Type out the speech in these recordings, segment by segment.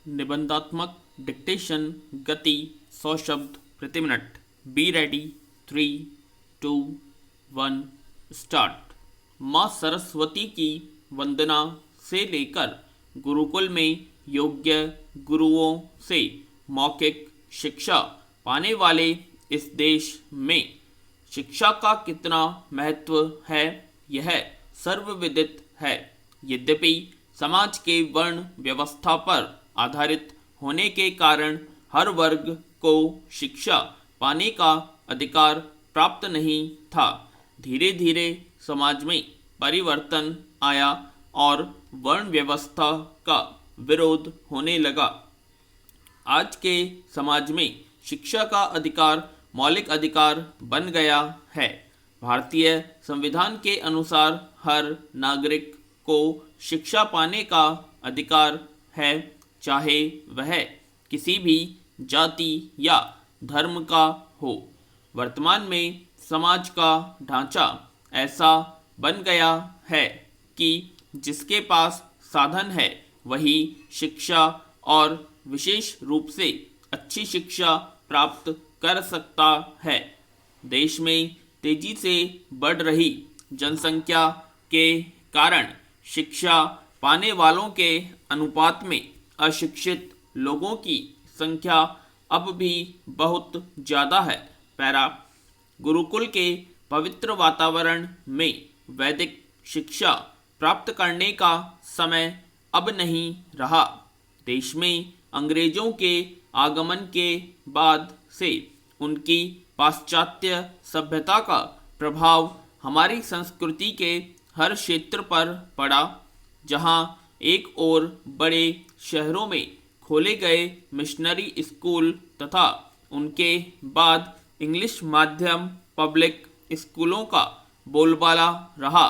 निबंधात्मक dictation गति 100 शब्द प्रति मिनट। Be ready. 3, 2, 1 स्टार्ट। माँ सरस्वती की वंदना से लेकर गुरुकुल में योग्य गुरुओं से मौखिक शिक्षा पाने वाले इस देश में शिक्षा का कितना महत्व है यह सर्वविदित है। यद्यपि समाज के वर्ण व्यवस्था पर आधारित होने के कारण हर वर्ग को शिक्षा पाने का अधिकार प्राप्त नहीं था, धीरे धीरे समाज में परिवर्तन आया और वर्ण व्यवस्था का विरोध होने लगा। आज के समाज में शिक्षा का अधिकार मौलिक अधिकार बन गया है। भारतीय संविधान के अनुसार हर नागरिक को शिक्षा पाने का अधिकार है, चाहे वह किसी भी जाति या धर्म का हो। वर्तमान में समाज का ढांचा ऐसा बन गया है कि जिसके पास साधन है वही शिक्षा और विशेष रूप से अच्छी शिक्षा प्राप्त कर सकता है। देश में तेजी से बढ़ रही जनसंख्या के कारण शिक्षा पाने वालों के अनुपात में अशिक्षित लोगों की संख्या अब भी बहुत ज़्यादा है। पैरा गुरुकुल के पवित्र वातावरण में वैदिक शिक्षा प्राप्त करने का समय अब नहीं रहा। देश में अंग्रेजों के आगमन के बाद से उनकी पाश्चात्य सभ्यता का प्रभाव हमारी संस्कृति के हर क्षेत्र पर पड़ा। जहां एक ओर बड़े शहरों में खोले गए मिशनरी स्कूल तथा उनके बाद इंग्लिश माध्यम पब्लिक स्कूलों का बोलबाला रहा,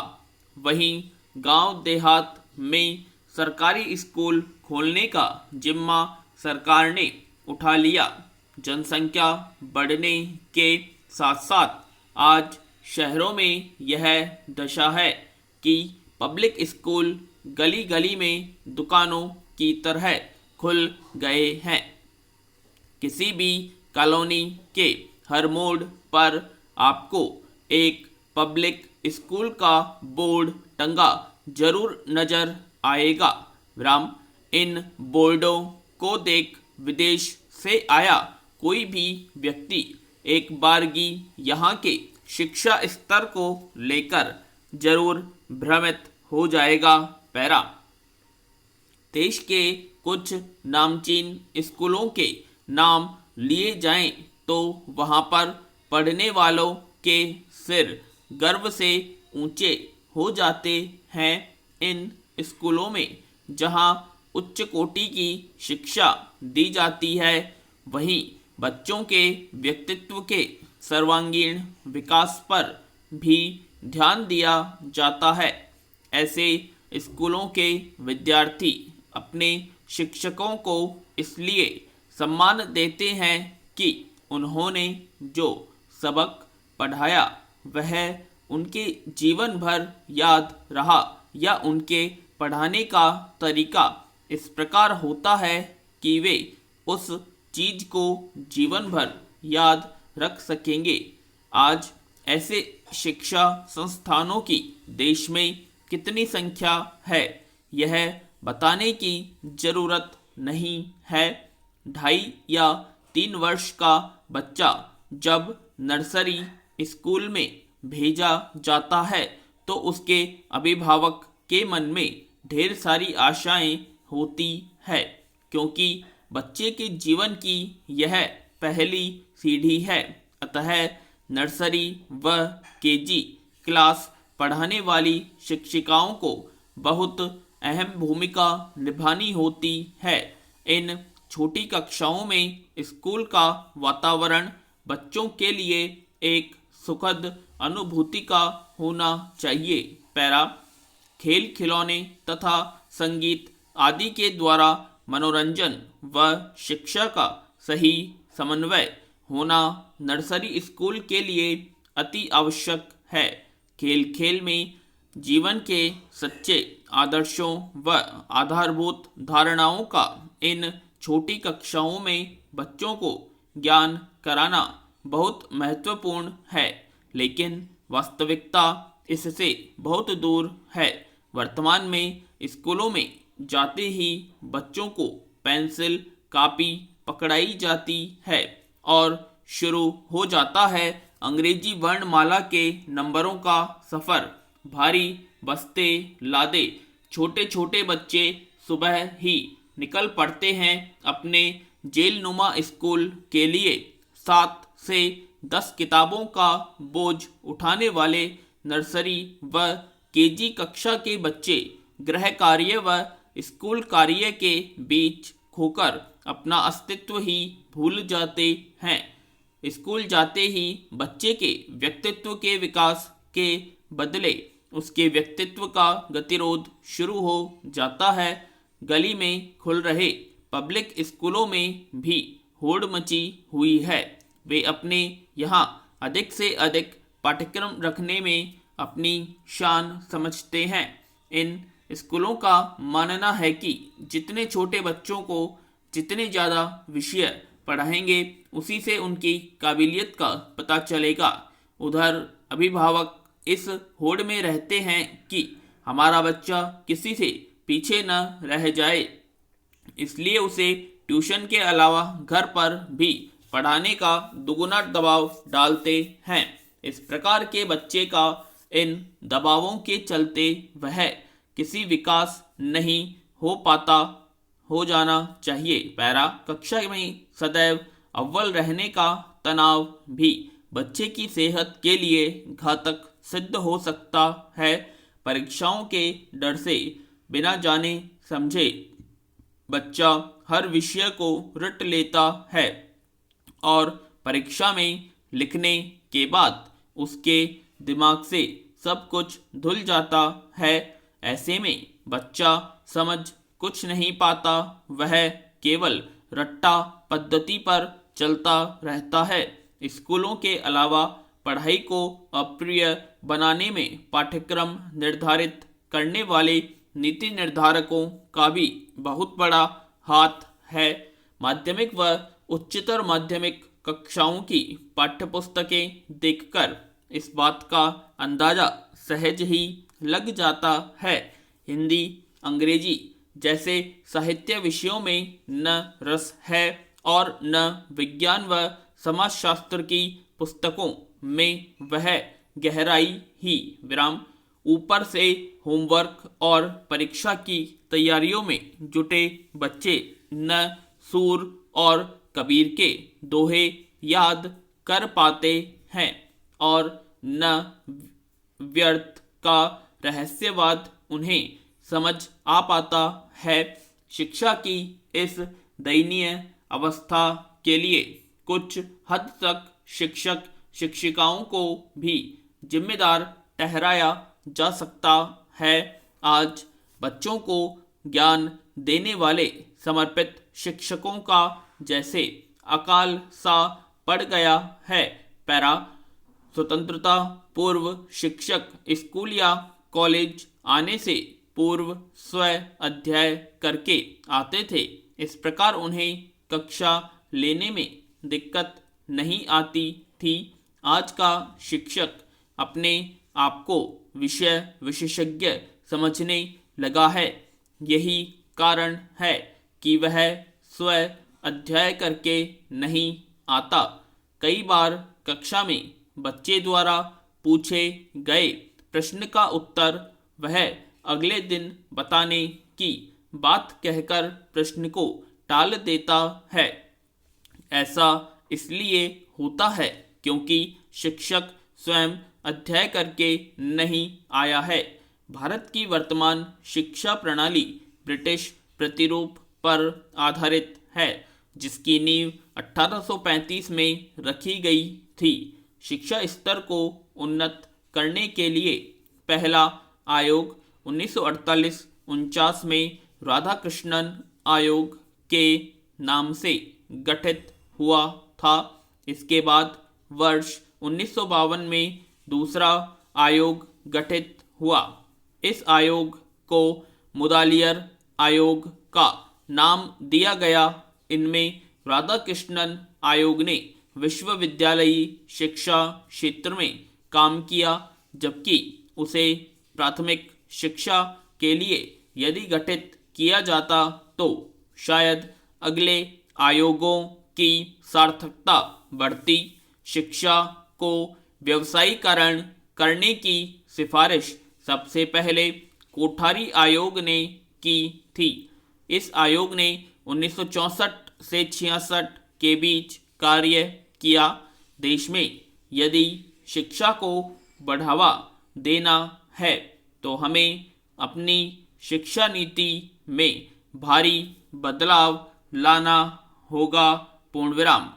वहीं गांव देहात में सरकारी स्कूल खोलने का जिम्मा सरकार ने उठा लिया। जनसंख्या बढ़ने के साथ साथ आज शहरों में यह दशा है कि पब्लिक स्कूल गली गली में दुकानों की तरह खुल गए हैं। किसी भी कॉलोनी के हर मोड़ पर आपको एक पब्लिक स्कूल का बोर्ड टंगा जरूर नजर आएगा। राम इन बोर्डों को देख विदेश से आया कोई भी व्यक्ति एक बारगी यहाँ के शिक्षा स्तर को लेकर जरूर भ्रमित हो जाएगा। पैरा देश के कुछ नामचीन स्कूलों के नाम लिए जाएं तो वहाँ पर पढ़ने वालों के सिर गर्व से ऊंचे हो जाते हैं। इन स्कूलों में जहाँ उच्च कोटि की शिक्षा दी जाती है वहीं बच्चों के व्यक्तित्व के सर्वांगीण विकास पर भी ध्यान दिया जाता है। ऐसे स्कूलों के विद्यार्थी अपने शिक्षकों को इसलिए सम्मान देते हैं कि उन्होंने जो सबक पढ़ाया वह उनके जीवन भर याद रहा या उनके पढ़ाने का तरीका इस प्रकार होता है कि वे उस चीज को जीवन भर याद रख सकेंगे। आज ऐसे शिक्षा संस्थानों की देश में कितनी संख्या है यह बताने की जरूरत नहीं है। 2.5 या 3 वर्ष का बच्चा जब नर्सरी स्कूल में भेजा जाता है तो उसके अभिभावक के मन में ढेर सारी आशाएं होती है, क्योंकि बच्चे के जीवन की यह पहली सीढ़ी है। अतः नर्सरी व केजी क्लास पढ़ाने वाली शिक्षिकाओं को बहुत अहम भूमिका निभानी होती है। इन छोटी कक्षाओं में स्कूल का वातावरण बच्चों के लिए एक सुखद अनुभूति का होना चाहिए। पैरा खेल खिलौने तथा संगीत आदि के द्वारा मनोरंजन व शिक्षा का सही समन्वय होना नर्सरी स्कूल के लिए अति आवश्यक है। खेल खेल में जीवन के सच्चे आदर्शों व आधारभूत धारणाओं का इन छोटी कक्षाओं में बच्चों को ज्ञान कराना बहुत महत्वपूर्ण है, लेकिन वास्तविकता इससे बहुत दूर है। वर्तमान में स्कूलों में जाते ही बच्चों को पेंसिल कापी पकड़ाई जाती है और शुरू हो जाता है अंग्रेजी वर्णमाला के नंबरों का सफ़र। भारी बस्ते लादे छोटे छोटे बच्चे सुबह ही निकल पड़ते हैं अपने जेलनुमा स्कूल के लिए। 7 से 10 किताबों का बोझ उठाने वाले नर्सरी व केजी कक्षा के बच्चे गृह कार्य व स्कूल कार्य के बीच खोकर अपना अस्तित्व ही भूल जाते हैं। स्कूल जाते ही बच्चे के व्यक्तित्व के विकास के बदले उसके व्यक्तित्व का गतिरोध शुरू हो जाता है। गली में खुल रहे पब्लिक स्कूलों में भी होड़ मची हुई है। वे अपने यहाँ अधिक से अधिक पाठ्यक्रम रखने में अपनी शान समझते हैं। इन स्कूलों का मानना है कि जितने छोटे बच्चों को जितने ज़्यादा विषय पढ़ाएंगे उसी से उनकी काबिलियत का पता चलेगा। उधर अभिभावक इस होड़ में रहते हैं कि हमारा बच्चा किसी से पीछे न रह जाए, इसलिए उसे ट्यूशन के अलावा घर पर भी पढ़ाने का दुगुना दबाव डालते हैं। इस प्रकार के बच्चे का इन दबावों के चलते वह किसी विकास नहीं हो पाता हो जाना चाहिए। पैरा कक्षा में सदैव अव्वल रहने का तनाव भी बच्चे की सेहत के लिए घातक सिद्ध हो सकता है। परीक्षाओं के डर से बिना जाने समझे बच्चा हर विषय को रट लेता है और परीक्षा में लिखने के बाद उसके दिमाग से सब कुछ धुल जाता है। ऐसे में बच्चा समझ कुछ नहीं पाता, वह केवल रट्टा पद्धति पर चलता रहता है। स्कूलों के अलावा पढ़ाई को अप्रिय बनाने में पाठ्यक्रम निर्धारित करने वाले नीति निर्धारकों का भी बहुत बड़ा हाथ है। माध्यमिक व उच्चतर माध्यमिक कक्षाओं की पाठ्यपुस्तकें देखकर इस बात का अंदाजा सहज ही लग जाता है। हिंदी अंग्रेजी जैसे साहित्य विषयों में न रस है और न विज्ञान व समाजशास्त्र की पुस्तकों में वह गहराई ही विराम। ऊपर से होमवर्क और परीक्षा की तैयारियों में जुटे बच्चे न सूर और कबीर के दोहे याद कर पाते हैं और न व्यर्थ का रहस्यवाद उन्हें समझ आ पाता है। शिक्षा की इस दयनीय अवस्था के लिए कुछ हद तक शिक्षक शिक्षिकाओं को भी जिम्मेदार ठहराया जा सकता है। आज बच्चों को ज्ञान देने वाले समर्पित शिक्षकों का जैसे अकाल सा पड़ गया है। पैरा स्वतंत्रता पूर्व शिक्षक स्कूल या कॉलेज आने से पूर्व स्व अध्यय करके आते थे। इस प्रकार उन्हें कक्षा लेने में दिक्कत नहीं आती थी। आज का शिक्षक अपने आप को विषय विशेषज्ञ समझने लगा है। यही कारण है कि वह स्व अध्यय करके नहीं आता। कई बार कक्षा में बच्चे द्वारा पूछे गए प्रश्न का उत्तर वह अगले दिन बताने की बात कहकर प्रश्न को टाल देता है। ऐसा इसलिए होता है क्योंकि शिक्षक स्वयं अध्ययन करके नहीं आया है। भारत की वर्तमान शिक्षा प्रणाली ब्रिटिश प्रतिरूप पर आधारित है, जिसकी नींव 1835 में रखी गई थी। शिक्षा स्तर को उन्नत करने के लिए पहला आयोग 1948-49 में राधाकृष्णन आयोग के नाम से गठित हुआ था। इसके बाद वर्ष 1952 में दूसरा आयोग गठित हुआ। इस आयोग को मुदालियर आयोग का नाम दिया गया इनमें राधाकृष्णन आयोग ने विश्वविद्यालयी शिक्षा क्षेत्र में काम किया, जबकि उसे प्राथमिक शिक्षा के लिए यदि गठित किया जाता तो शायद अगले आयोगों की सार्थकता बढ़ती। शिक्षा को व्यवसायीकरण करने की सिफारिश सबसे पहले कोठारी आयोग ने की थी। इस आयोग ने 1964 से 66 के बीच कार्य किया। देश में यदि शिक्षा को बढ़ावा देना है तो हमें अपनी शिक्षा नीति में भारी बदलाव लाना होगा। पूर्ण विराम।